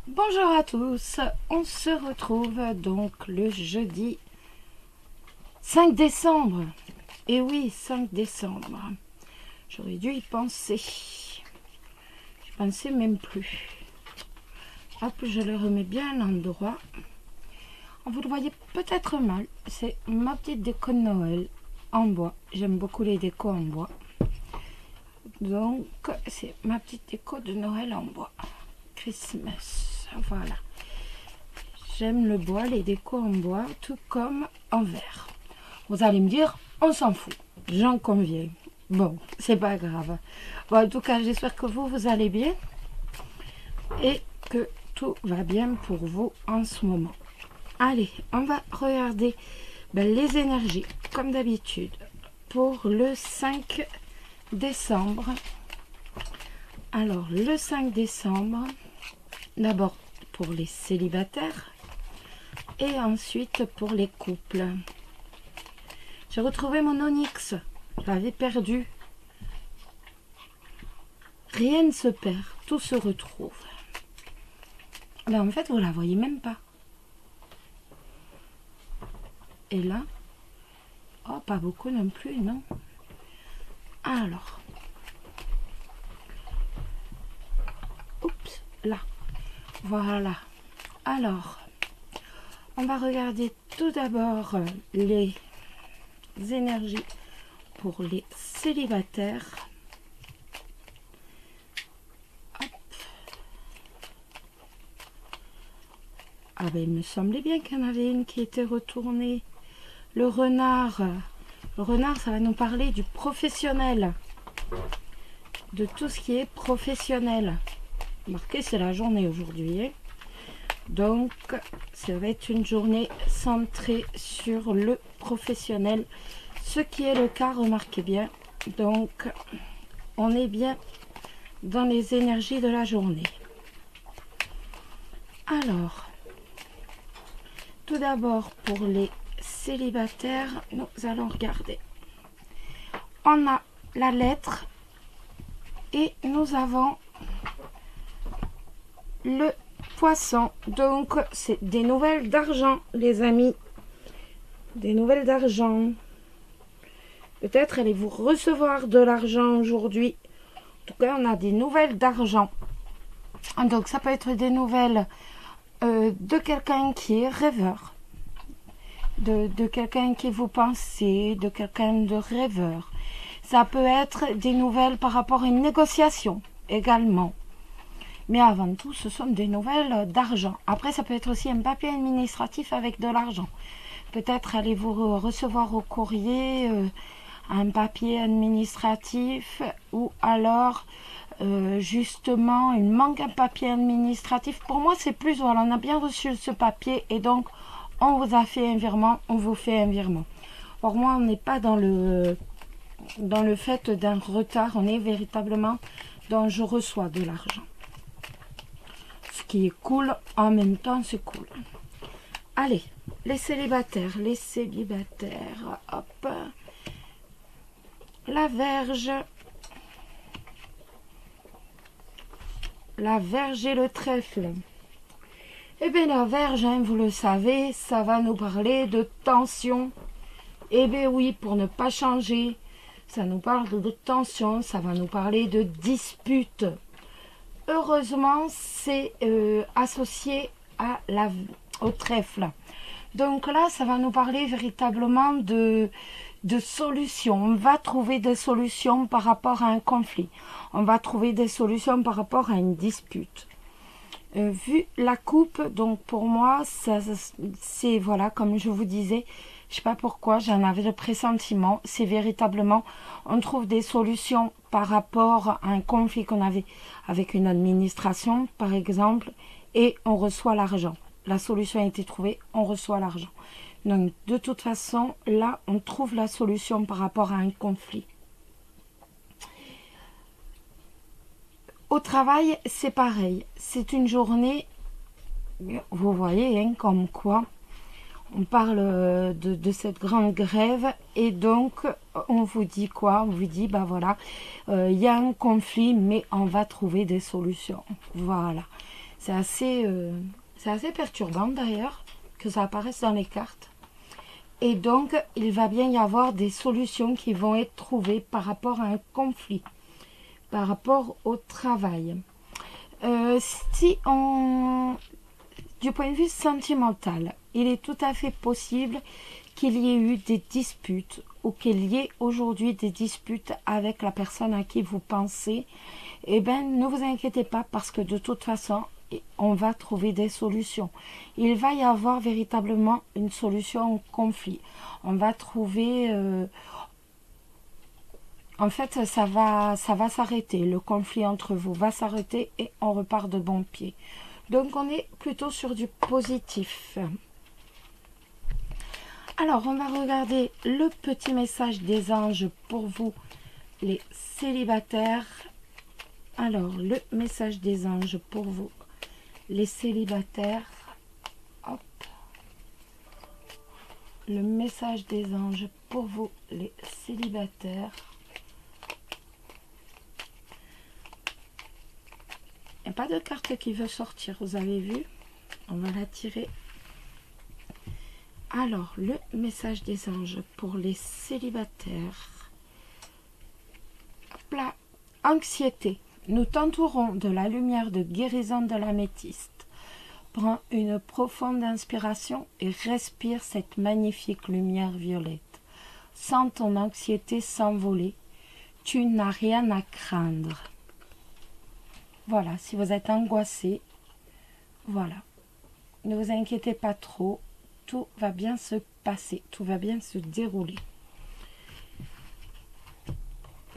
Bonjour à tous, on se retrouve donc le jeudi 5 décembre. Et oui, 5 décembre. J'aurais dû y penser. Je pensais même plus. Hop, je le remets bien à l'endroit. Vous le voyez peut-être mal, c'est ma petite déco de Noël en bois. J'aime beaucoup les décos en bois. Donc, c'est ma petite déco de Noël en bois. Christmas. Voilà. J'aime le bois, les décos en bois, tout comme en verre. Vous allez me dire, on s'en fout. J'en conviens. Bon, c'est pas grave. Bon, en tout cas, j'espère que vous allez bien et que tout va bien pour vous en ce moment. Allez, on va regarder les énergies, comme d'habitude, pour le 5 décembre. Alors, le 5 décembre, d'abord pour les célibataires et ensuite pour les couples. J'ai retrouvé mon onyx, je l'avais perdu. Rien ne se perd, tout se retrouve. Là, en fait, vous la voyez même pas. Et là, oh, pas beaucoup non plus, non. Alors, oups, là. Voilà. Alors, on va regarder tout d'abord les énergies pour les célibataires. Hop. Ah ben, il me semblait bien qu'il y en avait une qui était retournée. Le renard. Le renard, ça va nous parler du professionnel. De tout ce qui est professionnel. Marqué, c'est la journée aujourd'hui. Hein. Donc, ça va être une journée centrée sur le professionnel. Ce qui est le cas, remarquez bien. Donc, on est bien dans les énergies de la journée. Alors, tout d'abord, pour les célibataires, nous allons regarder. On a la lettre et nous avons le poisson. Donc, c'est des nouvelles d'argent, les amis. Des nouvelles d'argent. Peut-être allez-vous recevoir de l'argent aujourd'hui. En tout cas, on a des nouvelles d'argent. Donc, ça peut être des nouvelles de quelqu'un qui est rêveur. De quelqu'un qui vous pensez, de quelqu'un de rêveur. Ça peut être des nouvelles par rapport à une négociation également. Mais avant tout, ce sont des nouvelles d'argent. Après, ça peut être aussi un papier administratif avec de l'argent. Peut-être allez-vous recevoir au courrier un papier administratif ou alors justement il manque un papier administratif. Pour moi, c'est plus, voilà, on a bien reçu ce papier et donc on vous a fait un virement, on vous fait un virement. Pour moi, on n'est pas dans le fait d'un retard, on est véritablement dans je reçois de l'argent. Ce qui est cool, en même temps, c'est cool. Allez, les célibataires, hop. La Vierge et le trèfle. Eh bien, la Vierge, hein, vous le savez, ça va nous parler de tension. Eh bien oui, pour ne pas changer, ça nous parle de tension, ça va nous parler de dispute. Heureusement, c'est associé au trèfle. Donc là, ça va nous parler véritablement de solutions. On va trouver des solutions par rapport à un conflit. On va trouver des solutions par rapport à une dispute. Vu la coupe, donc pour moi, c'est, voilà, comme je vous disais, je ne sais pas pourquoi, j'en avais le pressentiment, c'est véritablement, on trouve des solutions par rapport à un conflit qu'on avait avec une administration, par exemple, et on reçoit l'argent. La solution a été trouvée, on reçoit l'argent. Donc, de toute façon, là, on trouve la solution par rapport à un conflit. Au travail, c'est pareil. C'est une journée, vous voyez, hein, comme quoi on parle de cette grande grève et donc on vous dit quoi? On vous dit, bah voilà, il y a un conflit, mais on va trouver des solutions. Voilà. C'est assez perturbant d'ailleurs que ça apparaisse dans les cartes. Et donc, il va bien y avoir des solutions qui vont être trouvées par rapport à un conflit, par rapport au travail. Si on... Du point de vue sentimental, il est tout à fait possible qu'il y ait eu des disputes ou qu'il y ait aujourd'hui des disputes avec la personne à qui vous pensez. Eh bien, ne vous inquiétez pas parce que de toute façon, on va trouver des solutions. Il va y avoir véritablement une solution au conflit. On va trouver... en fait, ça va s'arrêter. Le conflit entre vous va s'arrêter et on repart de bon pied. Donc, on est plutôt sur du positif. Alors, on va regarder le petit message des anges pour vous, les célibataires. Alors, le message des anges pour vous, les célibataires. Hop. Le message des anges pour vous, les célibataires. Il n'y a pas de carte qui veut sortir, vous avez vu? On va la tirer. Alors, le message des anges pour les célibataires. Hop là. Anxiété. Nous t'entourons de la lumière de guérison de l'améthyste. Prends une profonde inspiration et respire cette magnifique lumière violette. Sens ton anxiété s'envoler. Tu n'as rien à craindre. Voilà, si vous êtes angoissé, voilà. Ne vous inquiétez pas trop. Tout va bien se passer, tout va bien se dérouler.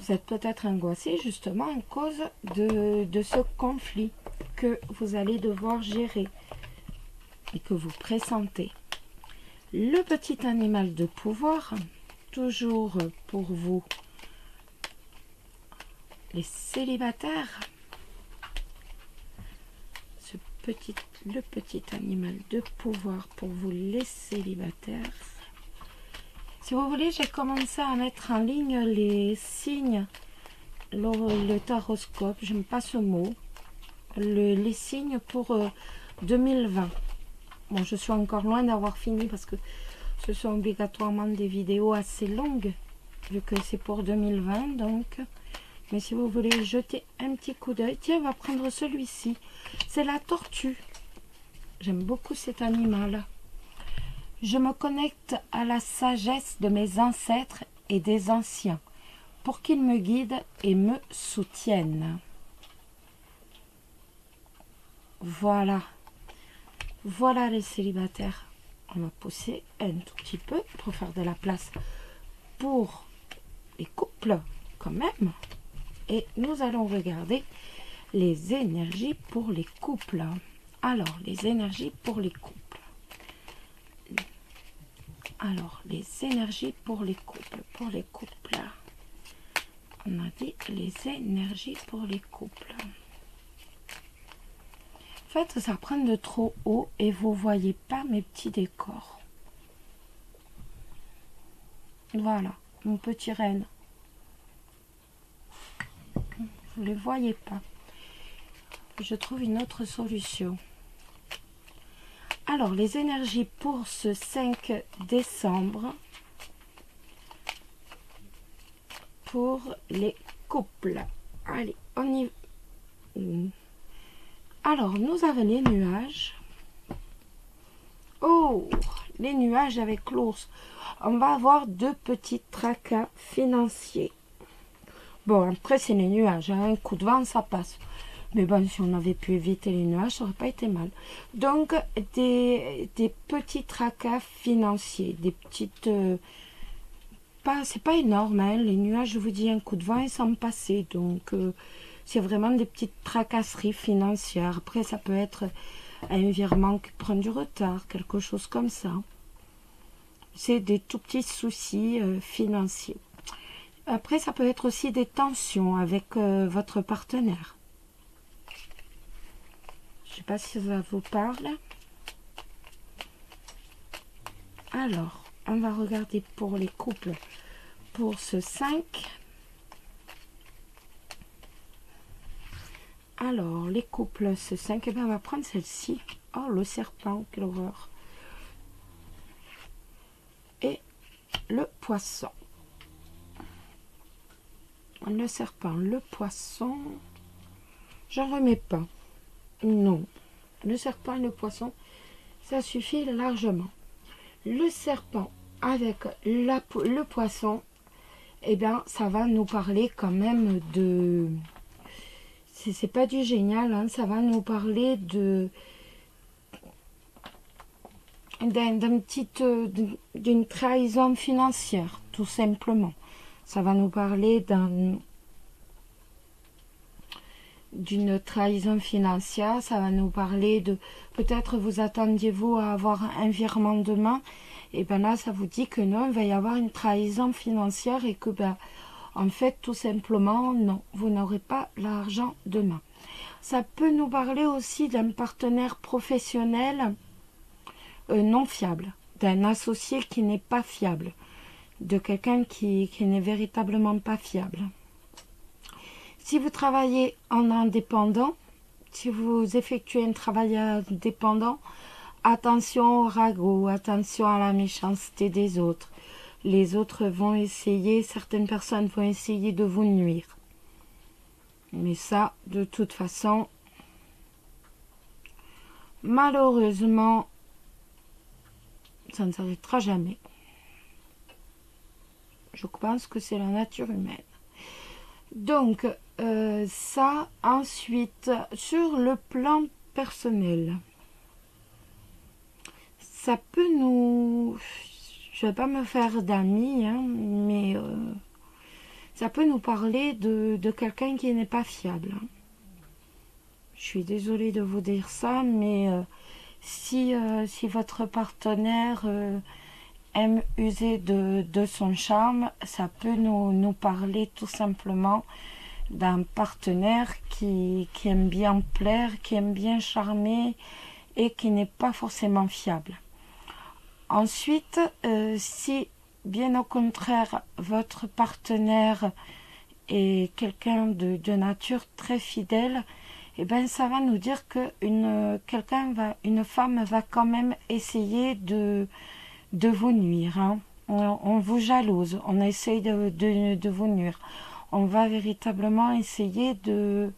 Vous êtes peut-être angoissé justement à cause de ce conflit que vous allez devoir gérer et que vous pressentez. Le petit animal de pouvoir, toujours pour vous, les célibataires. Le petit animal de pouvoir pour vous les célibataires. Si vous voulez, j'ai commencé à mettre en ligne les signes, le taroscope, j'aime pas ce mot, les signes pour 2020. Bon, je suis encore loin d'avoir fini parce que ce sont obligatoirement des vidéos assez longues, vu que c'est pour 2020, donc... Mais si vous voulez jeter un petit coup d'œil, tiens, on va prendre celui-ci. C'est la tortue. J'aime beaucoup cet animal. Je me connecte à la sagesse de mes ancêtres et des anciens pour qu'ils me guident et me soutiennent. Voilà. Voilà les célibataires. On va pousser un tout petit peu pour faire de la place pour les couples quand même. Et nous allons regarder les énergies pour les couples. Alors, les énergies pour les couples. Alors, les énergies pour les couples. Pour les couples. On a dit les énergies pour les couples. En fait, ça prend de trop haut et vous ne voyez pas mes petits décors. Voilà, mon petit renne. Vous ne les voyez pas. Je trouve une autre solution. Alors, les énergies pour ce 5 décembre pour les couples. Allez, on y va. Alors, nous avons les nuages. Oh, les nuages avec l'ours. On va avoir deux petits tracas financiers. Bon, après, c'est les nuages. Hein. Un coup de vent, ça passe. Mais bon, si on avait pu éviter les nuages, ça n'aurait pas été mal. Donc, des petits tracas financiers. Des petites... c'est pas énorme, hein. Les nuages, je vous dis, un coup de vent et sans me passer. Donc, c'est vraiment des petites tracasseries financières. Après, ça peut être un virement qui prend du retard, quelque chose comme ça. C'est des tout petits soucis financiers. Après, ça peut être aussi des tensions avec votre partenaire. Je ne sais pas si ça vous parle. Alors, on va regarder pour les couples pour ce 5. Alors, les couples, ce 5, eh bien, on va prendre celle-ci. Oh, le serpent, quelle horreur. Et le poisson. Le serpent, le poisson. J'en remets pas. Non. Le serpent et le poisson, ça suffit largement. Le serpent avec le poisson, eh bien, ça va nous parler quand même de... C'est pas du génial, hein, ça va nous parler de... d'une trahison financière, tout simplement. Ça va nous parler d'une trahison financière, ça va nous parler de... Peut-être vous attendiez-vous à avoir un virement demain, et bien là, ça vous dit que non, il va y avoir une trahison financière et que, ben, en fait, tout simplement, non, vous n'aurez pas l'argent demain. Ça peut nous parler aussi d'un partenaire professionnel non fiable, d'un associé qui n'est pas fiable, de quelqu'un qui n'est véritablement pas fiable. Si vous travaillez en indépendant, si vous effectuez un travail indépendant, attention au ragot, attention à la méchanceté des autres. Les autres vont essayer, certaines personnes vont essayer de vous nuire. Mais ça, de toute façon, malheureusement, ça ne s'arrêtera jamais. Je pense que c'est la nature humaine. Donc, ça, ensuite, sur le plan personnel, ça peut nous... Je ne vais pas me faire d'amis, hein, mais ça peut nous parler de quelqu'un qui n'est pas fiable. Je suis désolée de vous dire ça, mais si votre partenaire aime user de son charme, ça peut nous parler tout simplement d'un partenaire qui aime bien plaire, qui aime bien charmer et qui n'est pas forcément fiable. Ensuite, si bien au contraire votre partenaire est quelqu'un de nature très fidèle, eh ben ça va nous dire que une femme va quand même essayer de vous nuire. Hein. On vous jalouse, on essaye de vous nuire. On va véritablement essayer de...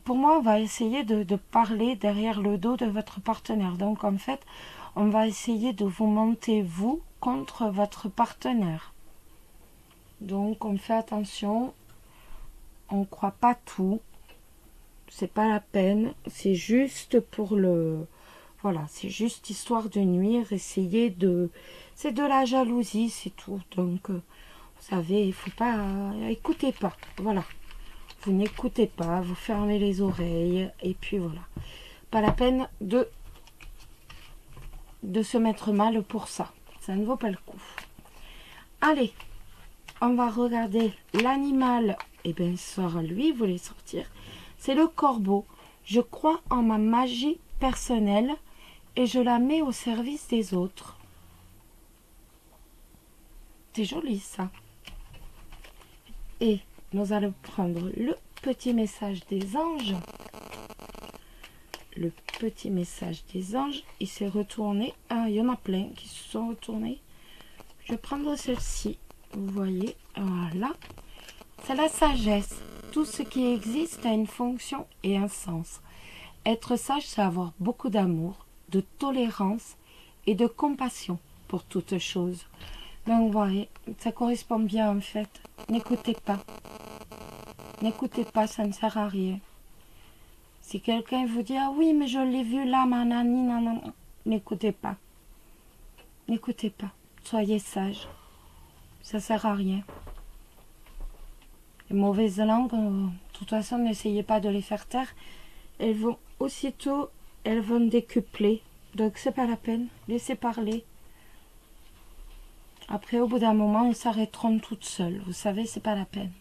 Pour moi, on va essayer de parler derrière le dos de votre partenaire. Donc en fait, on va essayer de vous monter, vous, contre votre partenaire. Donc on fait attention, on ne croit pas tout. C'est pas la peine, c'est juste pour le... Voilà, c'est juste histoire de nuire, essayer de... C'est de la jalousie, c'est tout. Donc, vous savez, il faut pas... Écoutez pas, voilà. Vous n'écoutez pas, vous fermez les oreilles, et puis voilà. Pas la peine de se mettre mal pour ça. Ça ne vaut pas le coup. Allez, on va regarder l'animal. Eh bien, sort lui, vous voulez sortir. C'est le corbeau. Je crois en ma magie personnelle et je la mets au service des autres. C'est joli ça. Et nous allons prendre le petit message des anges. Le petit message des anges, il s'est retourné. Ah, il y en a plein qui se sont retournés. Je vais prendre celle-ci. Vous voyez, voilà. C'est la sagesse. Tout ce qui existe a une fonction et un sens. Être sage, c'est avoir beaucoup d'amour, de tolérance et de compassion pour toutes choses. Donc, vous voyez, ça correspond bien en fait. N'écoutez pas. N'écoutez pas, ça ne sert à rien. Si quelqu'un vous dit « Ah oui, mais je l'ai vu là, manani, nanana », n'écoutez pas. N'écoutez pas. Soyez sage. Ça ne sert à rien. Les mauvaises langues, de toute façon, n'essayez pas de les faire taire. Elles vont aussitôt, elles vont décupler. Donc, c'est pas la peine. Laissez parler. Après, au bout d'un moment, elles s'arrêteront toutes seules. Vous savez, c'est pas la peine.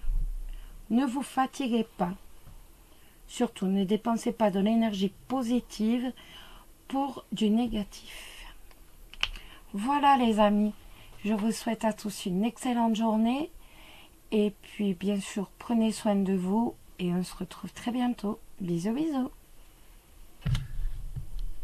Ne vous fatiguez pas. Surtout, ne dépensez pas de l'énergie positive pour du négatif. Voilà, les amis. Je vous souhaite à tous une excellente journée. Et puis, bien sûr, prenez soin de vous. et on se retrouve très bientôt. Bisous bisous.